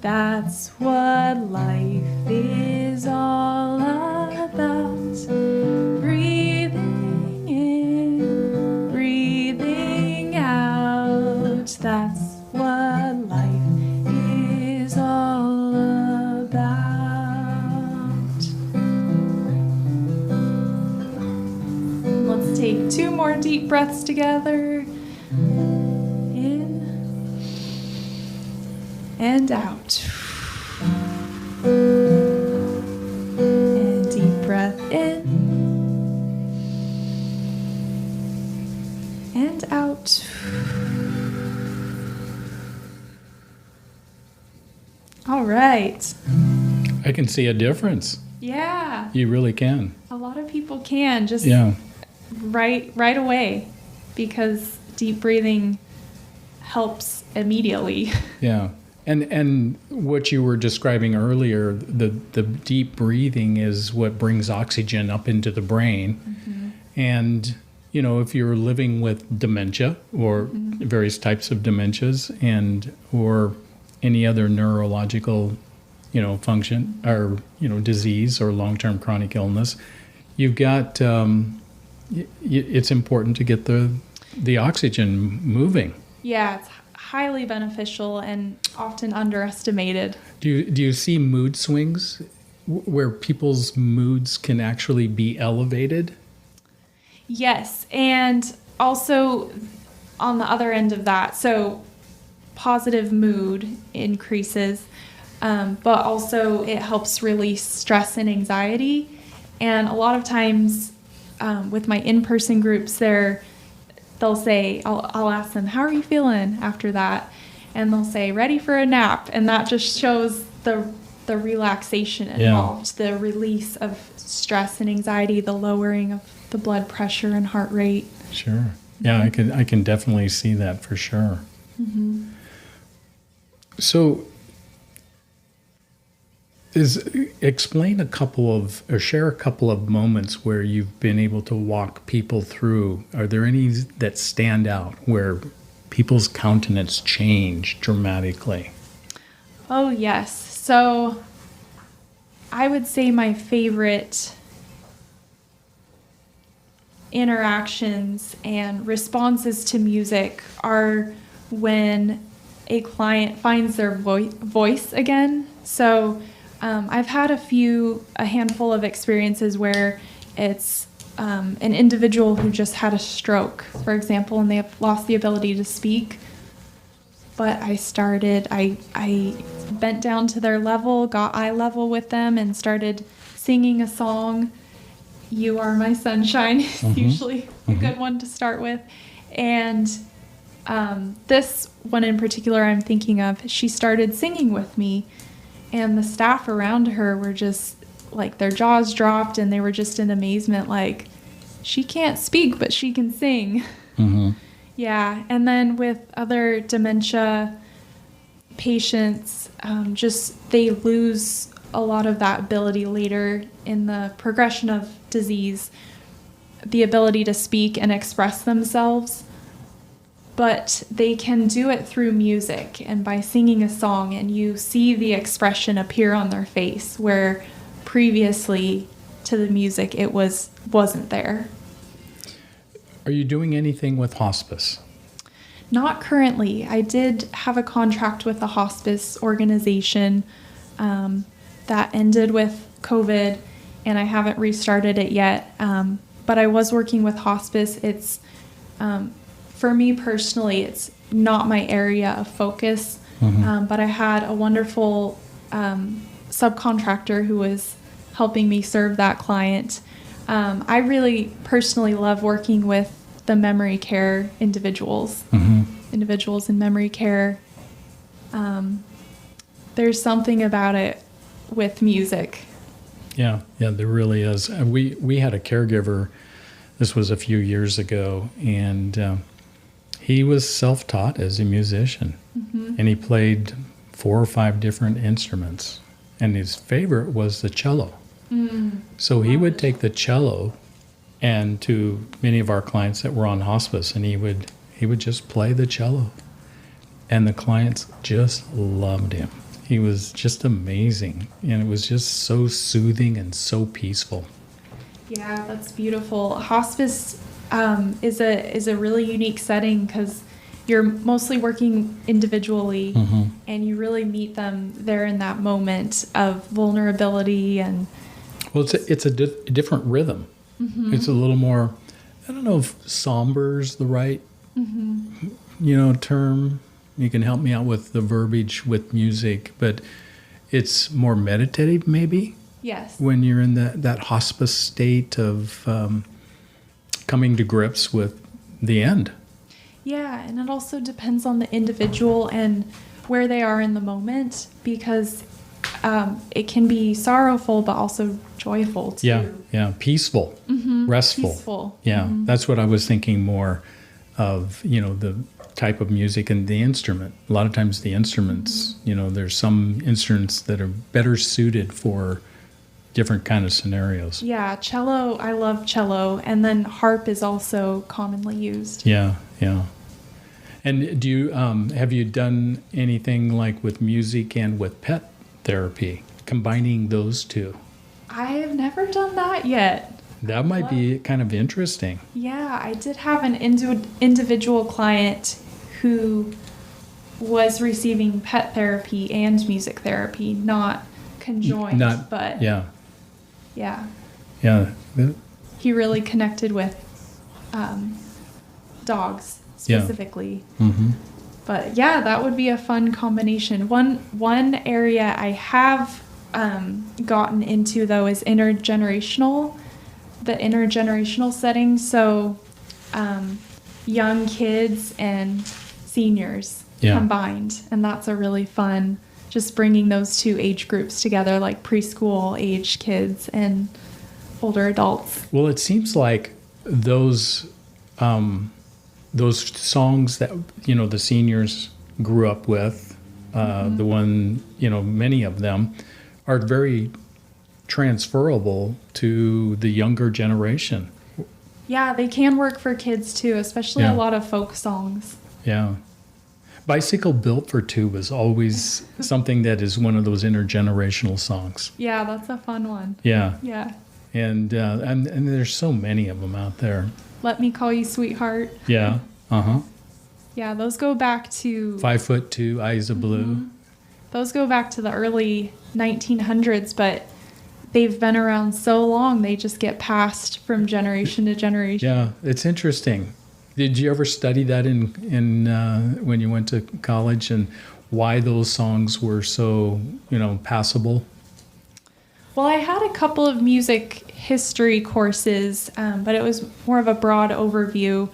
That's what life is all about. Breathing in, breathing out. That's what life is all about. Let's take 2 more deep breaths together. In and out. And deep breath in and out. All right. I can see a difference. Yeah. You really can. A lot of people can just right away, because deep breathing helps immediately. Yeah. And what you were describing earlier, the deep breathing is what brings oxygen up into the brain. Mm-hmm. And, if you're living with dementia or various types of dementias or any other neurological, function or, disease or long-term chronic illness, you've got, it's important to get the oxygen moving. Yeah, it's highly beneficial and often underestimated. Do you see mood swings where people's moods can actually be elevated? Yes, and also on the other end of that, so positive mood increases, but also it helps release stress and anxiety. And a lot of times with my in-person groups, they'll say, I'll ask them, how are you feeling after that? And they'll say, ready for a nap. And that just shows the relaxation involved, the release of stress and anxiety, the lowering of the blood pressure and heart rate. Sure. Yeah, I can definitely see that for sure. Mm-hmm. So share a couple of moments where you've been able to walk people through. Are there any that stand out where people's countenance change dramatically? Oh, yes. So I would say my favorite interactions and responses to music are when a client finds their voice again. So I've had a handful of experiences where it's an individual who just had a stroke, for example, and they have lost the ability to speak. But I bent down to their level, got eye level with them, and started singing a song, You Are My Sunshine is usually a good one to start with. And this one in particular I'm thinking of, she started singing with me, and the staff around her were just like, their jaws dropped, and they were just in amazement, like, she can't speak, but she can sing. Yeah. And then with other dementia patients, just they lose a lot of that ability later in the progression of disease, the ability to speak and express themselves. But they can do it through music and by singing a song, and you see the expression appear on their face where previously to the music it wasn't there. Are you doing anything with hospice? Not currently. I did have a contract with a hospice organization that ended with COVID, and I haven't restarted it yet. But I was working with hospice. It's for me personally, it's not my area of focus, but I had a wonderful subcontractor who was helping me serve that client. I really personally love working with the memory care individuals, individuals in memory care. There's something about it with music. Yeah, there really is. We had a caregiver, this was a few years ago, and he was self-taught as a musician, and he played 4 or 5 different instruments, and his favorite was the cello. So he would take the cello and to many of our clients that were on hospice, and he would just play the cello, and the clients just loved him. He was just amazing, and it was just so soothing and so peaceful. Yeah, that's beautiful. Hospice is a really unique setting because you're mostly working individually, and you really meet them there in that moment of vulnerability. And well, it's a different rhythm. It's a little more, I don't know if somber is the right term. You can help me out with the verbiage with music, but it's more meditative maybe. Yes. When you're in that hospice state of coming to grips with the end. Yeah, and it also depends on the individual and where they are in the moment, because it can be sorrowful but also joyful too. Yeah, peaceful, restful. Peaceful. Yeah, that's what I was thinking more of, the type of music and the instrument. A lot of times the instruments, there's some instruments that are better suited for different kind of scenarios. Yeah, cello, I love cello, and then harp is also commonly used. Yeah. And do you have you done anything like with music and with pet therapy, combining those two? I have never done that yet. That might be kind of interesting. Yeah, I did have an individual client who was receiving pet therapy and music therapy, not conjoined, but yeah. He really connected with dogs specifically. But yeah, that would be a fun combination. One area I have gotten into though is the intergenerational setting. So young kids and seniors combined, and that's a really fun, just bringing those two age groups together, like preschool age kids and older adults. Well, it seems like those songs that the seniors grew up with, the one many of them are very transferable to the younger generation. Yeah, they can work for kids too, especially a lot of folk songs. Yeah. Bicycle Built for Two was always something that is one of those intergenerational songs. Yeah, that's a fun one. Yeah. Yeah. And there's so many of them out there. Let Me Call You Sweetheart. Yeah. Yeah, those go back to 5'2", Eyes of Blue. Those go back to the early 1900s, but they've been around so long, they just get passed from generation to generation. Yeah, it's interesting. Did you ever study that in when you went to college, and why those songs were so passable? Well, I had a couple of music history courses, but it was more of a broad overview.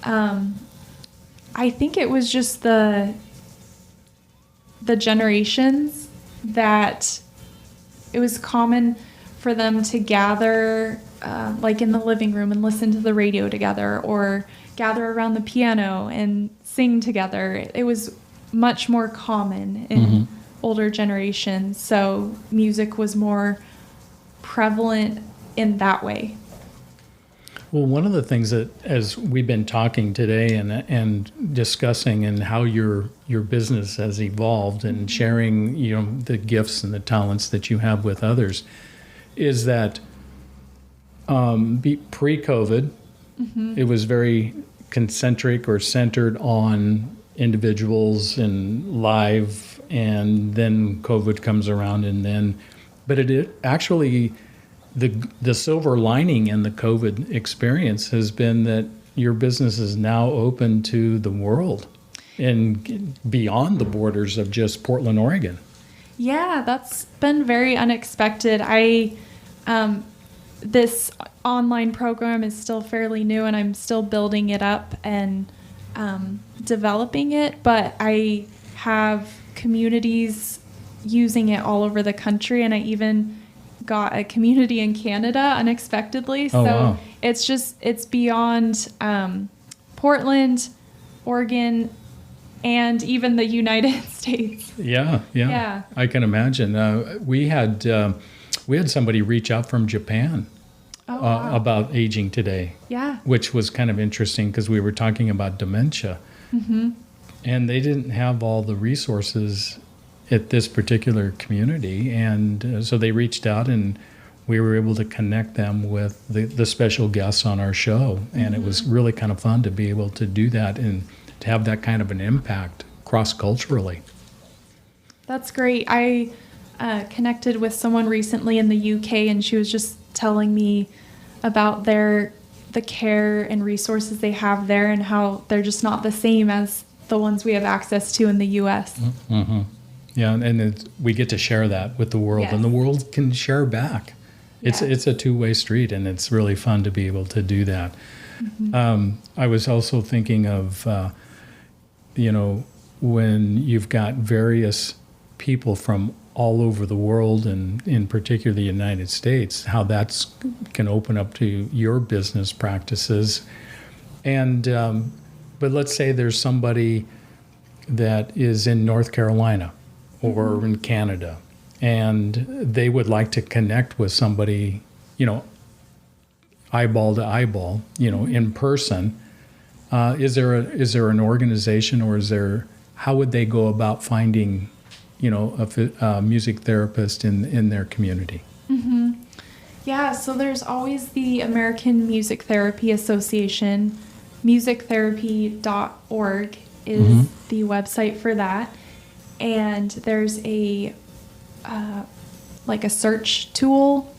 I think it was just the generations that it was common for them to gather like in the living room and listen to the radio together, or gather around the piano and sing together. It was much more common in older generations, so music was more prevalent in that way. Well, one of the things that, as we've been talking today and discussing, and how your business has evolved and sharing, the gifts and the talents that you have with others, is that pre-COVID, it was very concentric or centered on individuals and live, and then COVID comes around, but it actually, the silver lining in the COVID experience has been that your business is now open to the world and beyond the borders of just Portland, Oregon. Yeah, that's been very unexpected. This online program is still fairly new, and I'm still building it up and developing it, but I have communities using it all over the country, and I even got a community in Canada unexpectedly. So wow. It's beyond Portland, Oregon, and even the United States. Yeah. I can imagine. We had somebody reach out from Japan wow. about aging today. Yeah. Which was kind of interesting, because we were talking about dementia. And they didn't have all the resources at this particular community, and so they reached out, and we were able to connect them with the special guests on our show, and it was really kind of fun to be able to do that and to have that kind of an impact cross-culturally. That's great. I connected with someone recently in the UK, and she was just telling me about the care and resources they have there, and how they're just not the same as the ones we have access to in the U.S. Yeah, and we get to share that with the world, and the world can share back. It's a two-way street, and it's really fun to be able to do that. I was also thinking of, when you've got various people from all over the world, and in particular the United States, how that can open up to your business practices. And but let's say there's somebody that is in North Carolina or in Canada, and they would like to connect with somebody, eyeball to eyeball, in person. Is there an organization, or how would they go about finding, a music therapist in their community? Yeah, so there's always the American Music Therapy Association. musictherapy.org is the website for that. And there's a search tool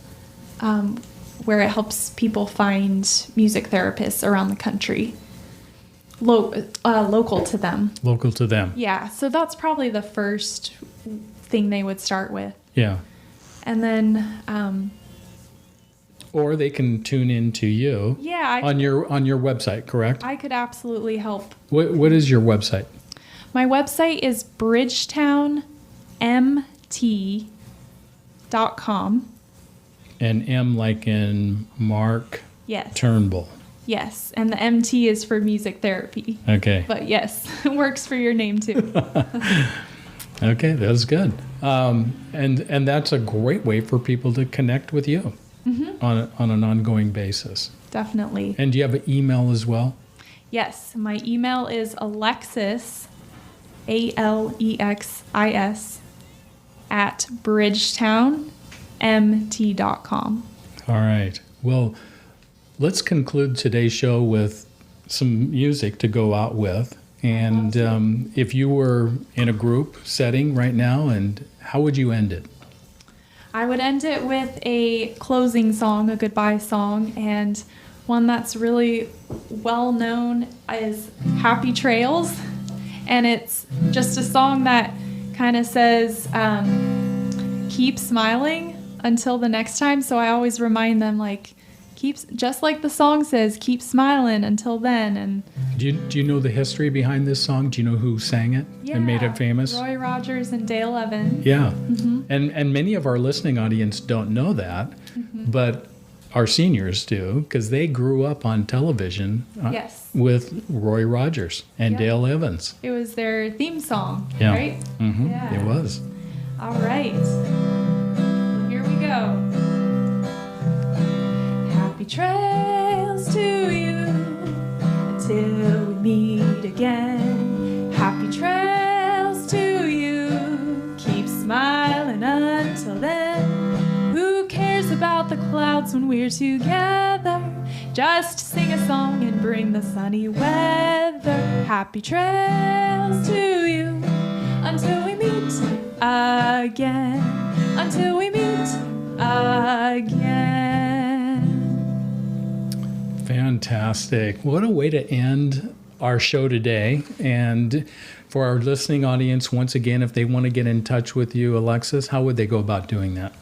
where it helps people find music therapists around the country, local to them. Local to them. Yeah, so that's probably the first thing they would start with. Yeah. And then... or they can tune in to you on your website, correct? I could absolutely help. What is your website? My website is bridgetownmt.com. And M like in Mark Turnbull. Yes, and the MT is for music therapy. Okay. But yes, it works for your name too. Okay, that's good. And that's a great way for people to connect with you on an ongoing basis. Definitely. And do you have an email as well? Yes, my email is Alexis, Alexis, at bridgetownmt.com. All right. Well, let's conclude today's show with some music to go out with. And if you were in a group setting right now, and how would you end it? I would end it with a closing song, a goodbye song, and one that's really well known is Happy Trails. And it's just a song that kind of says, keep smiling until the next time. So I always remind them, like, just like the song says, keep smiling until then. And Do you know the history behind this song? Do you know who sang it and made it famous? Roy Rogers and Dale Evans. Yeah. And many of our listening audience don't know that, but our seniors do, because they grew up on television Yes. with Roy Rogers and Dale Evans. It was their theme song, right? Yeah. It was. All right. Here we go. Happy trails to you until we meet again. Happy trails to you. Keep smiling until then. Who cares about the clouds when we're together? Just sing a song and bring the sunny weather. Happy trails to you until we meet again. Until we meet again. Fantastic. What a way to end our show today. And for our listening audience, once again, if they want to get in touch with you, Alexis, how would they go about doing that?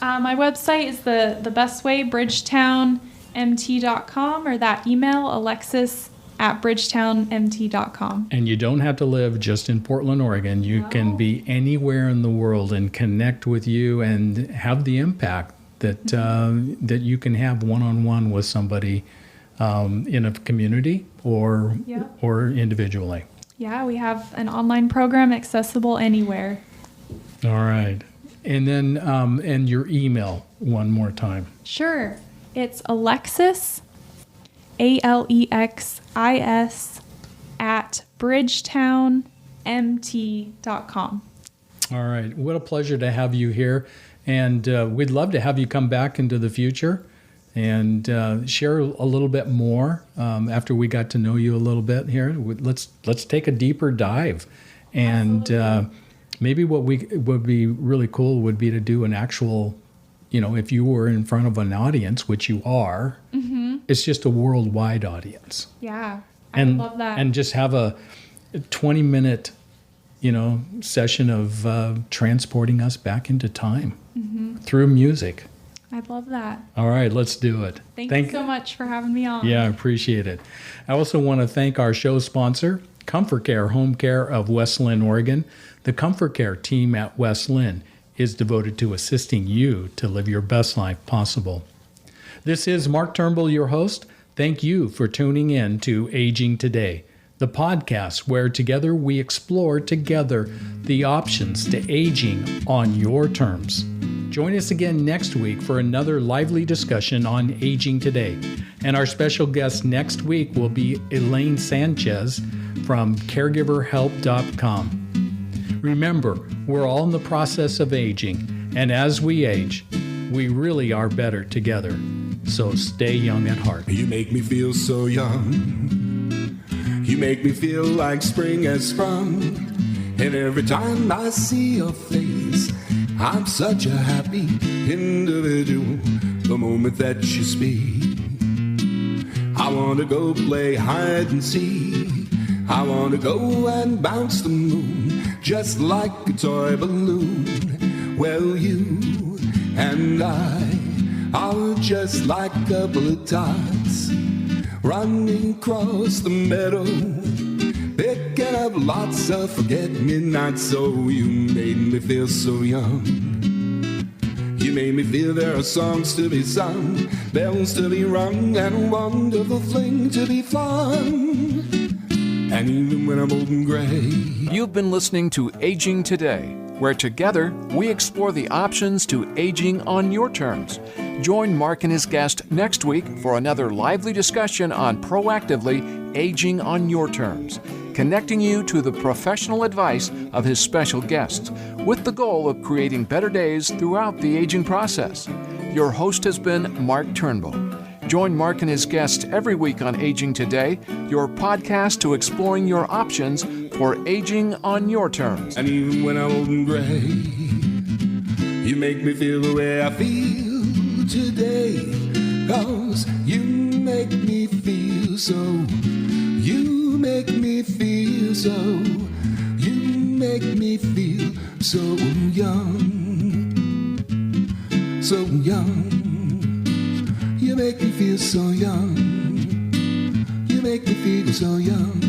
My website is the best way, bridgetownmt.com, or that email, alexis@bridgetownmt.com. And you don't have to live just in Portland, Oregon. You can be anywhere in the world and connect with you and have the impact that that you can have one-on-one with somebody in a community or individually. Yeah, we have an online program accessible anywhere. All right. And then and your email one more time. Sure. It's Alexis, ALEXIS, @bridgetownmt.com. All right. What a pleasure to have you here. And we'd love to have you come back into the future and share a little bit more after we got to know you a little bit here. Let's take a deeper dive. And maybe what would be really cool would be to do an actual, if you were in front of an audience, which you are, it's just a worldwide audience. Yeah, I love that. And just have a 20-minute, session of transporting us back into time through music. I love that. All right, let's do it. Thank you so much for having me on. Yeah, I appreciate it. I also want to thank our show sponsor, Comfort Care Home Care of West Linn, Oregon. The Comfort Care team at West Linn is devoted to assisting you to live your best life possible. This is Mark Turnbull, your host. Thank you for tuning in to Aging Today, the podcast where together we explore together the options to aging on your terms. Join us again next week for another lively discussion on Aging Today. And our special guest next week will be Elaine Sanchez from caregiverhelp.com. Remember, we're all in the process of aging, and as we age, we really are better together. So stay young at heart. You make me feel so young. You make me feel like spring has sprung. And every time I see your face, I'm such a happy individual. The moment that you speak, I want to go play hide and seek. I want to go and bounce the moon just like a toy balloon. Well, you and I are just like a couple of tots running across the meadow, picking up lots of forget-me-nots. So you made me feel so young. You made me feel there are songs to be sung, bells to be rung, and a wonderful fling to be fun. And even when I'm old and gray. You've been listening to Aging Today, where together we explore the options to aging on your terms. Join Mark and his guest next week for another lively discussion on proactively aging on your terms, connecting you to the professional advice of his special guests, with the goal of creating better days throughout the aging process. Your host has been Mark Turnbull. Join Mark and his guests every week on Aging Today, your podcast to exploring your options for aging on your terms. And even when I'm old and gray, you make me feel the way I feel today. 'Cause you make me feel so. You make me feel so. You make me feel so young. so young. You make me feel so young. You make me feel so young.